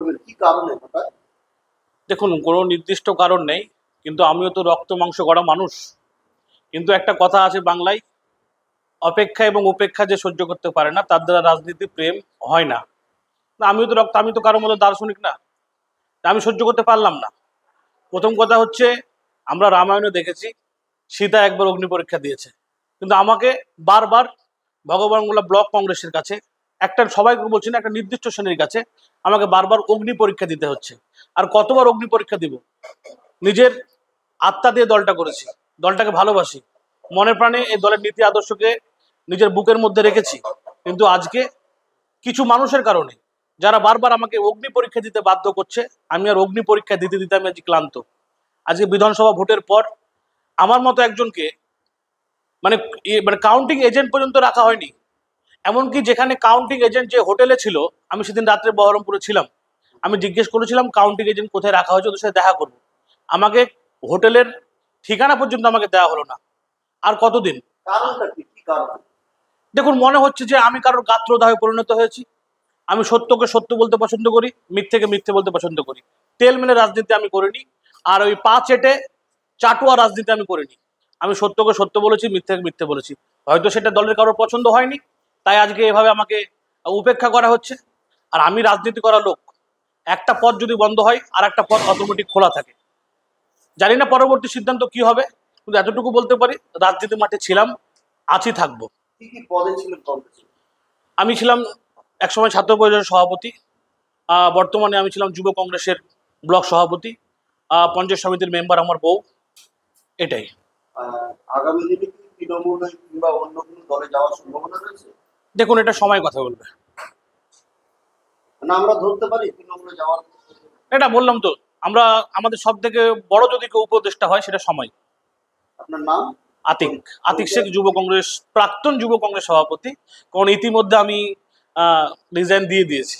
করবেন, কি কারণে হঠাৎ? দেখুন, কোনো নির্দিষ্ট কারণ নেই, কিন্তু আমিও তো রক্ত মাংস গড়া মানুষ। কিন্তু একটা কথা আছে বাংলায়, অপেক্ষা এবং উপেক্ষা যে সহ্য করতে পারে না তার দ্বারা রাজনীতি প্রেম হয় না। আমিও তো আমি তো কারোর মতো দার্শনিক না, আমি সহ্য করতে পারলাম না। প্রথম কথা হচ্ছে, আমরা রামায়ণে দেখেছি সীতা একবার অগ্নি পরীক্ষা দিয়েছে, কিন্তু আমাকে বারবার ভগবানগোলা ব্লক কংগ্রেসের কাছে, একটা সবাইকে বলছি না, একটা নির্দিষ্ট শ্রেণীর কাছে আমাকে বারবার অগ্নি পরীক্ষা দিতে হচ্ছে। আর কতবার অগ্নি পরীক্ষা দিব? নিজের আত্মা দিয়ে দলটা করেছি, দলটাকে ভালোবাসি, মনে প্রাণে এই দলের নীতি আদর্শকে নিজের বুকের মধ্যে রেখেছি। কিন্তু আজকে কিছু মানুষের কারণে, যারা বারবার আমাকে অগ্নি পরীক্ষা দিতে বাধ্য করছে, আমি আর অগ্নি পরীক্ষা দিতে দিতে আমি আজ ক্লান্ত। আজকে বিধানসভা ভোটের পর আমার মতো একজনকে মানে মানে কাউন্টিং এজেন্ট পর্যন্ত রাখা হয়নি। এমনকি যেখানে কাউন্টিং এজেন্ট যে হোটেলে ছিল, আমি সেদিন রাত্রে বহরমপুরে ছিলাম, আমি জিজ্ঞেস করেছিলাম কাউন্টিং এজেন্ট কোথায় রাখা হয়েছে, ওদের সাথে দেখা করবো। আমাকে হোটেলের ঠিকানা পর্যন্ত আমাকে দেওয়া হলো না। আর কতদিন? কারণটা কি, কি কারণ? দেখুন, মনে হচ্ছে যে আমি কারোর গাত্রদাহে পরিণত হয়েছি। আমি সত্যকে সত্য বলতে পছন্দ করি, মিথ্যেকে মিথ্যে বলতে পছন্দ করি। তেল মেলে রাজনীতি আমি করিনি, আর ওই পা চেটে চাটুয়া রাজনীতি আমি করিনি। আমি সত্যকে সত্য বলেছি, মিথ্যেকে মিথ্যে বলেছি। হয়তো সেটা দলের কারোর পছন্দ হয়নি, তাই আজকে এভাবে আমাকে উপেক্ষা করা হচ্ছে। আর আমি রাজনীতি করা লোক, একটা পথ যদি বন্ধ হয় আর একটা পথ অটোমেটিক খোলা থাকে। জানি না পরবর্তী সিদ্ধান্ত কি হবে, কিন্তু এতটুকু বলতে পারি, রাজনীতি মাঠে ছিলাম, আছি, থাকবো। কি কি পদে ছিলেন কংগ্রেসে? আমি ছিলাম একসময় ছাত্র পরিষদের সভাপতি, বর্তমানে আমি ছিলাম যুব কংগ্রেসের ব্লক সভাপতি, পঞ্চায়েত সমিতির মেম্বার আমার বউ, এটাই। আগামী দিনে কি তৃণমূল কিংবা অন্য কোনো দলে যাওয়ার সম্ভাবনা রয়েছে? দেখুন, এটা সময় কথা বলবে। মানে আমরা ধরতে পারি তৃণমূলে যাওয়ার? এটা বললাম তো, আমরা আমাদের সব থেকে বড় যদি কেউ উপদেষ্টা হয় সেটা সময়। আপনার নাম? আতিক, আতিক শেখ, যুব কংগ্রেস, প্রাক্তন যুব কংগ্রেস সভাপতি। কারণ ইতিমধ্যে আমি রিজাইন দিয়ে দিয়েছি।